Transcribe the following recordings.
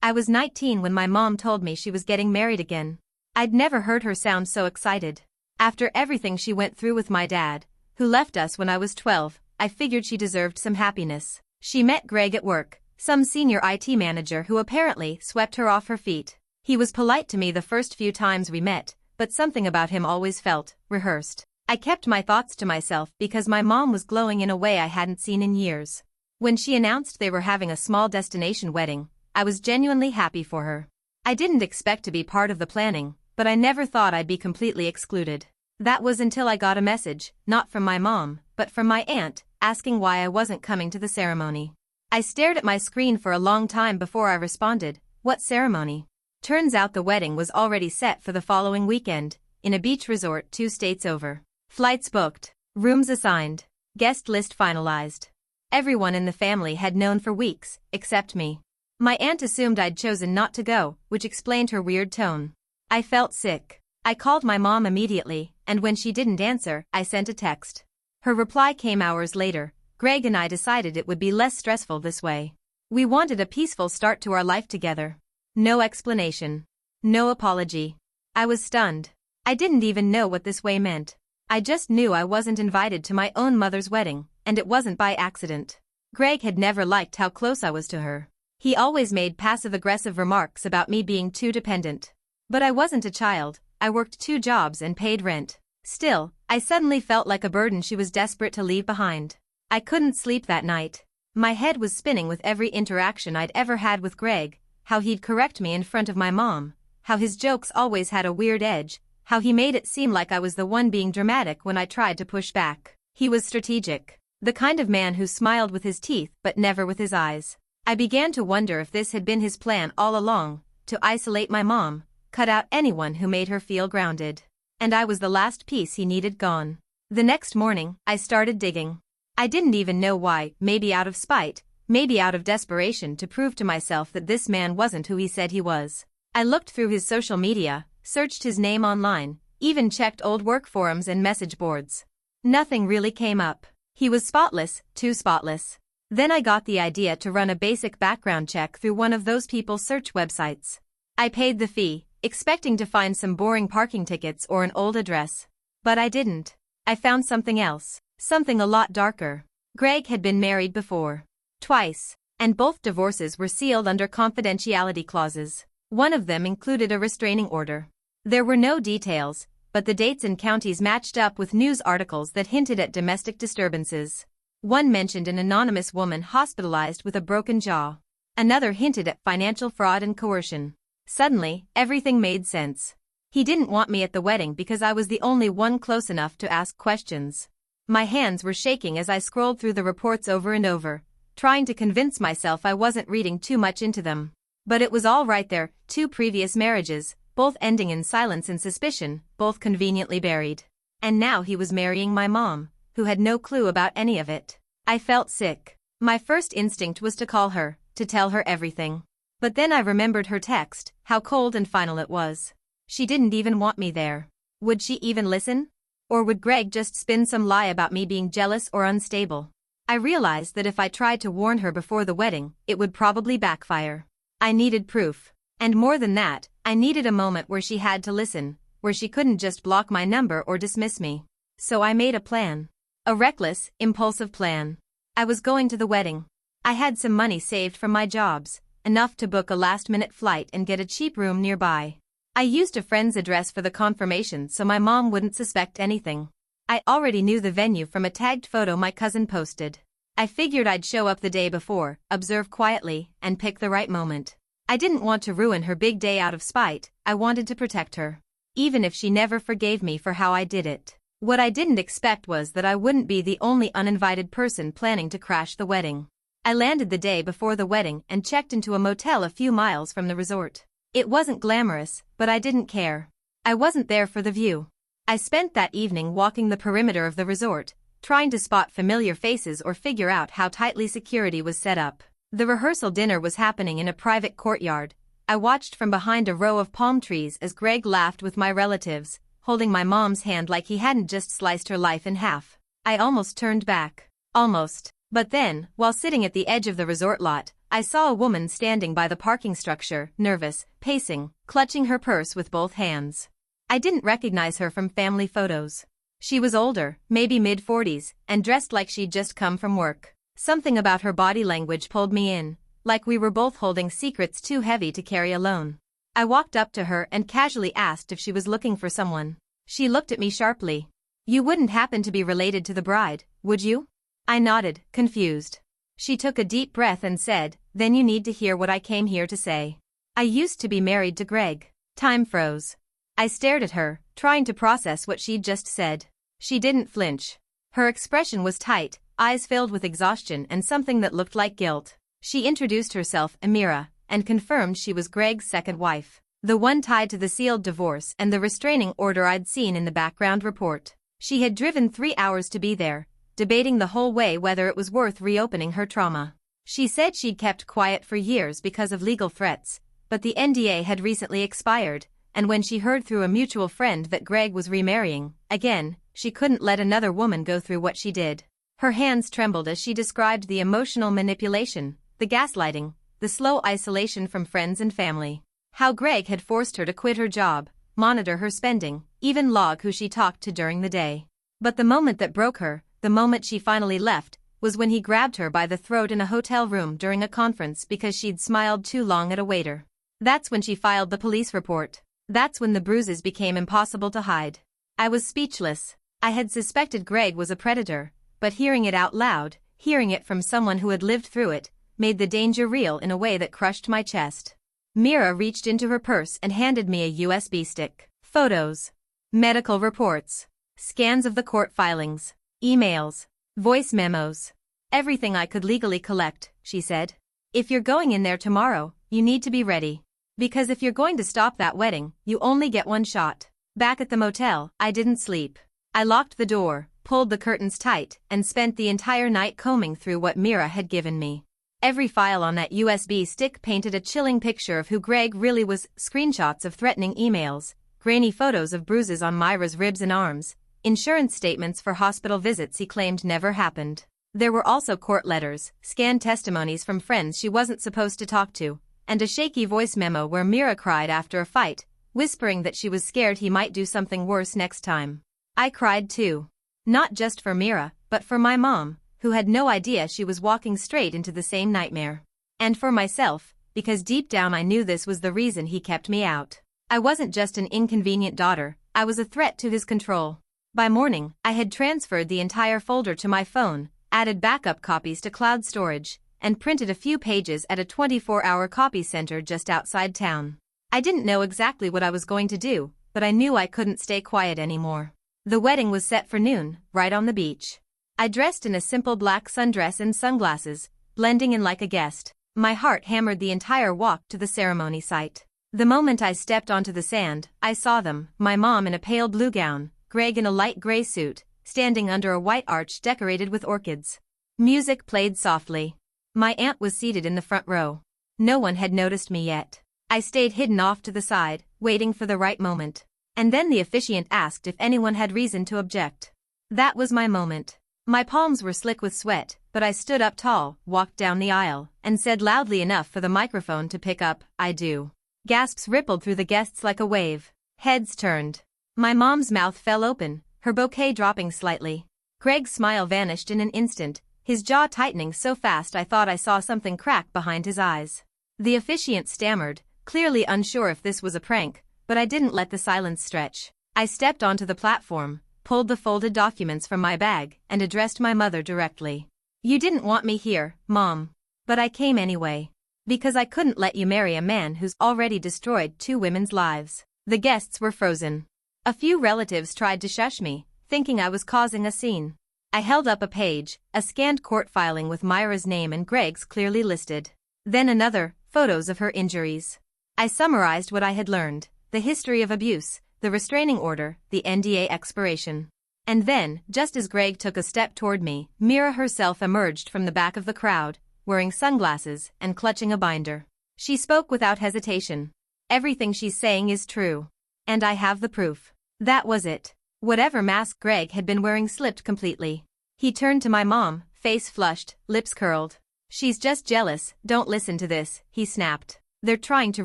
I was 19 when my mom told me she was getting married again. I'd never heard her sound so excited. After everything she went through with my dad, who left us when I was 12, I figured she deserved some happiness. She met Greg at work, some senior IT manager who apparently swept her off her feet. He was polite to me the first few times we met, but something about him always felt rehearsed. I kept my thoughts to myself because my mom was glowing in a way I hadn't seen in years. When she announced they were having a small destination wedding, I was genuinely happy for her. I didn't expect to be part of the planning, but I never thought I'd be completely excluded. That was until I got a message, not from my mom, but from my aunt, asking why I wasn't coming to the ceremony. I stared at my screen for a long time before I responded, "What ceremony?" Turns out the wedding was already set for the following weekend, in a beach resort 2 states over. Flights booked, rooms assigned, guest list finalized. Everyone in the family had known for weeks, except me. My aunt assumed I'd chosen not to go, which explained her weird tone. I felt sick. I called my mom immediately, and when she didn't answer, I sent a text. Her reply came hours later. Greg and I decided it would be less stressful this way. We wanted a peaceful start to our life together. No explanation. No apology. I was stunned. I didn't even know what this way meant. I just knew I wasn't invited to my own mother's wedding, and it wasn't by accident. Greg had never liked how close I was to her. He always made passive-aggressive remarks about me being too dependent. But I wasn't a child. I worked 2 jobs and paid rent. Still, I suddenly felt like a burden she was desperate to leave behind. I couldn't sleep that night. My head was spinning with every interaction I'd ever had with Greg, how he'd correct me in front of my mom, how his jokes always had a weird edge, how he made it seem like I was the one being dramatic when I tried to push back. He was strategic. The kind of man who smiled with his teeth but never with his eyes. I began to wonder if this had been his plan all along, to isolate my mom, cut out anyone who made her feel grounded. And I was the last piece he needed gone. The next morning, I started digging. I didn't even know why, maybe out of spite, maybe out of desperation to prove to myself that this man wasn't who he said he was. I looked through his social media, searched his name online, even checked old work forums and message boards. Nothing really came up. He was spotless, too spotless. Then I got the idea to run a basic background check through one of those people's search websites. I paid the fee, expecting to find some boring parking tickets or an old address. But I didn't. I found something else, something a lot darker. Greg had been married before. Twice, and both divorces were sealed under confidentiality clauses. One of them included a restraining order. There were no details, but the dates and counties matched up with news articles that hinted at domestic disturbances. One mentioned an anonymous woman hospitalized with a broken jaw. Another hinted at financial fraud and coercion. Suddenly, everything made sense. He didn't want me at the wedding because I was the only one close enough to ask questions. My hands were shaking as I scrolled through the reports over and over, trying to convince myself I wasn't reading too much into them. But it was all right there, 2 previous marriages, both ending in silence and suspicion, both conveniently buried. And now he was marrying my mom, who had no clue about any of it. I felt sick. My first instinct was to call her, to tell her everything. But then I remembered her text, how cold and final it was. She didn't even want me there. Would she even listen? Or would Greg just spin some lie about me being jealous or unstable? I realized that if I tried to warn her before the wedding, it would probably backfire. I needed proof. And more than that, I needed a moment where she had to listen, where she couldn't just block my number or dismiss me. So I made a plan. A reckless, impulsive plan. I was going to the wedding. I had some money saved from my jobs, enough to book a last-minute flight and get a cheap room nearby. I used a friend's address for the confirmation so my mom wouldn't suspect anything. I already knew the venue from a tagged photo my cousin posted. I figured I'd show up the day before, observe quietly, and pick the right moment. I didn't want to ruin her big day out of spite. I wanted to protect her. Even if she never forgave me for how I did it. What I didn't expect was that I wouldn't be the only uninvited person planning to crash the wedding. I landed the day before the wedding and checked into a motel a few miles from the resort. It wasn't glamorous, but I didn't care. I wasn't there for the view. I spent that evening walking the perimeter of the resort, trying to spot familiar faces or figure out how tightly security was set up. The rehearsal dinner was happening in a private courtyard. I watched from behind a row of palm trees as Greg laughed with my relatives, holding my mom's hand like he hadn't just sliced her life in half. I almost turned back. Almost. But then, while sitting at the edge of the resort lot, I saw a woman standing by the parking structure, nervous, pacing, clutching her purse with both hands. I didn't recognize her from family photos. She was older, maybe mid-40s, and dressed like she'd just come from work. Something about her body language pulled me in, like we were both holding secrets too heavy to carry alone. I walked up to her and casually asked if she was looking for someone. She looked at me sharply. "You wouldn't happen to be related to the bride, would you?" I nodded, confused. She took a deep breath and said, "Then you need to hear what I came here to say. I used to be married to Greg." Time froze. I stared at her, trying to process what she'd just said. She didn't flinch. Her expression was tight, eyes filled with exhaustion and something that looked like guilt. She introduced herself, Amira, and confirmed she was Greg's second wife, the one tied to the sealed divorce and the restraining order I'd seen in the background report. She had driven 3 hours to be there, debating the whole way whether it was worth reopening her trauma. She said she'd kept quiet for years because of legal threats, but the NDA had recently expired, and when she heard through a mutual friend that Greg was remarrying, again, she couldn't let another woman go through what she did. Her hands trembled as she described the emotional manipulation, the gaslighting, the slow isolation from friends and family. How Greg had forced her to quit her job, monitor her spending, even log who she talked to during the day. But the moment that broke her, the moment she finally left, was when he grabbed her by the throat in a hotel room during a conference because she'd smiled too long at a waiter. That's when she filed the police report. That's when the bruises became impossible to hide. I was speechless. I had suspected Greg was a predator, but hearing it out loud, hearing it from someone who had lived through it, made the danger real in a way that crushed my chest. Mira reached into her purse and handed me a USB stick. Photos, medical reports, scans of the court filings, emails, voice memos. Everything I could legally collect, she said. "If you're going in there tomorrow, you need to be ready. Because if you're going to stop that wedding, you only get one shot." Back at the motel, I didn't sleep. I locked the door, pulled the curtains tight, and spent the entire night combing through what Mira had given me. Every file on that USB stick painted a chilling picture of who Greg really was: screenshots of threatening emails, grainy photos of bruises on Myra's ribs and arms, insurance statements for hospital visits he claimed never happened. There were also court letters, scanned testimonies from friends she wasn't supposed to talk to, and a shaky voice memo where Mira cried after a fight, whispering that she was scared he might do something worse next time. I cried too. Not just for Mira, but for my mom, who had no idea she was walking straight into the same nightmare. And for myself, because deep down I knew this was the reason he kept me out. I wasn't just an inconvenient daughter, I was a threat to his control. By morning, I had transferred the entire folder to my phone, added backup copies to cloud storage, and printed a few pages at a 24-hour copy center just outside town. I didn't know exactly what I was going to do, but I knew I couldn't stay quiet anymore. The wedding was set for noon, right on the beach. I dressed in a simple black sundress and sunglasses, blending in like a guest. My heart hammered the entire walk to the ceremony site. The moment I stepped onto the sand, I saw them, my mom in a pale blue gown, Greg in a light gray suit, standing under a white arch decorated with orchids. Music played softly. My aunt was seated in the front row. No one had noticed me yet. I stayed hidden off to the side, waiting for the right moment. And then the officiant asked if anyone had reason to object. That was my moment. My palms were slick with sweat, but I stood up tall, walked down the aisle, and said loudly enough for the microphone to pick up, "I do." Gasps rippled through the guests like a wave. Heads turned. My mom's mouth fell open, her bouquet dropping slightly. Greg's smile vanished in an instant, his jaw tightening so fast I thought I saw something crack behind his eyes. The officiant stammered, clearly unsure if this was a prank, but I didn't let the silence stretch. I stepped onto the platform, pulled the folded documents from my bag, and addressed my mother directly. "You didn't want me here, Mom. But I came anyway. Because I couldn't let you marry a man who's already destroyed 2 women's lives." The guests were frozen. A few relatives tried to shush me, thinking I was causing a scene. I held up a page, a scanned court filing with Myra's name and Greg's clearly listed. Then another, photos of her injuries. I summarized what I had learned: the history of abuse, the restraining order, the NDA expiration. And then, just as Greg took a step toward me, Mira herself emerged from the back of the crowd, wearing sunglasses and clutching a binder. She spoke without hesitation. "Everything she's saying is true. And I have the proof." That was it. Whatever mask Greg had been wearing slipped completely. He turned to my mom, face flushed, lips curled. She's just jealous, don't listen to this, he snapped. They're trying to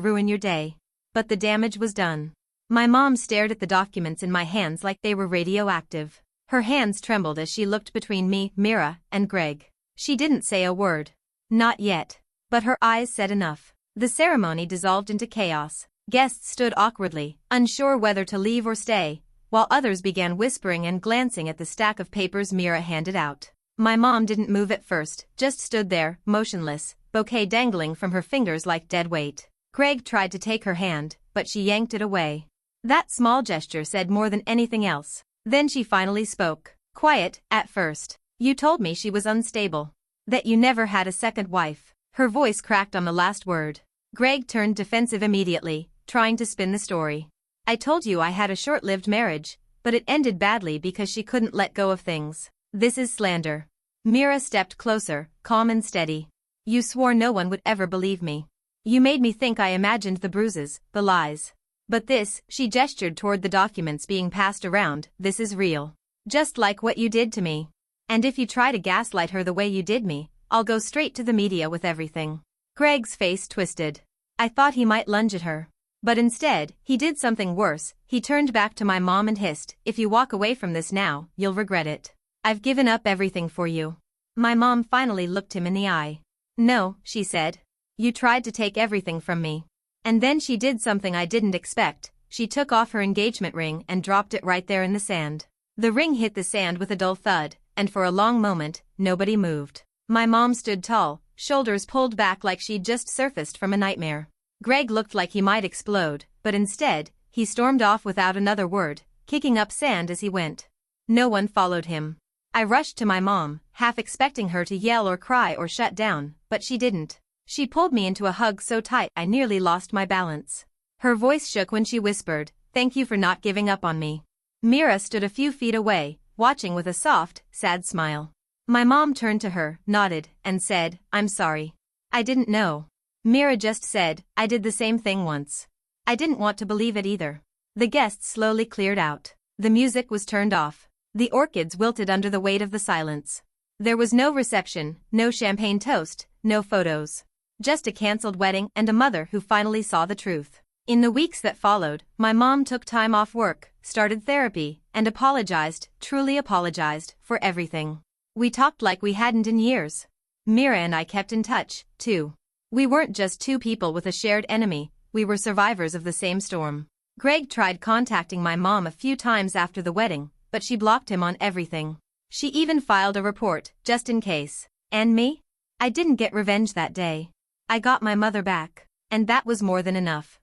ruin your day. But the damage was done. My mom stared at the documents in my hands like they were radioactive. Her hands trembled as she looked between me, Mira, and Greg. She didn't say a word. Not yet. But her eyes said enough. The ceremony dissolved into chaos. Guests stood awkwardly, unsure whether to leave or stay, while others began whispering and glancing at the stack of papers Mira handed out. My mom didn't move at first, just stood there, motionless, bouquet dangling from her fingers like dead weight. Greg tried to take her hand, but she yanked it away. That small gesture said more than anything else. Then she finally spoke. Quiet, at first. You told me she was unstable. That you never had a second wife. Her voice cracked on the last word. Greg turned defensive immediately, trying to spin the story. I told you I had a short-lived marriage, but it ended badly because she couldn't let go of things. This is slander. Mira stepped closer, calm and steady. You swore no one would ever believe me. You made me think I imagined the bruises, the lies. But this, she gestured toward the documents being passed around, this is real. Just like what you did to me. And if you try to gaslight her the way you did me, I'll go straight to the media with everything. Greg's face twisted. I thought he might lunge at her. But instead, he did something worse. He turned back to my mom and hissed, if you walk away from this now, you'll regret it. I've given up everything for you. My mom finally looked him in the eye. No, she said. You tried to take everything from me. And then she did something I didn't expect. She took off her engagement ring and dropped it right there in the sand. The ring hit the sand with a dull thud, and for a long moment, nobody moved. My mom stood tall, shoulders pulled back like she'd just surfaced from a nightmare. Greg looked like he might explode, but instead, he stormed off without another word, kicking up sand as he went. No one followed him. I rushed to my mom, half expecting her to yell or cry or shut down, but she didn't. She pulled me into a hug so tight I nearly lost my balance. Her voice shook when she whispered, "Thank you for not giving up on me." Mira stood a few feet away, watching with a soft, sad smile. My mom turned to her, nodded, and said, "I'm sorry. I didn't know." Mira just said, "I did the same thing once." I didn't want to believe it either. The guests slowly cleared out. The music was turned off. The orchids wilted under the weight of the silence. There was no reception, no champagne toast, no photos. Just a cancelled wedding and a mother who finally saw the truth. In the weeks that followed, my mom took time off work, started therapy, and apologized, truly apologized, for everything. We talked like we hadn't in years. Mira and I kept in touch, too. We weren't just two people with a shared enemy, we were survivors of the same storm. Greg tried contacting my mom a few times after the wedding, but she blocked him on everything. She even filed a report, just in case. And me? I didn't get revenge that day. I got my mother back. And that was more than enough.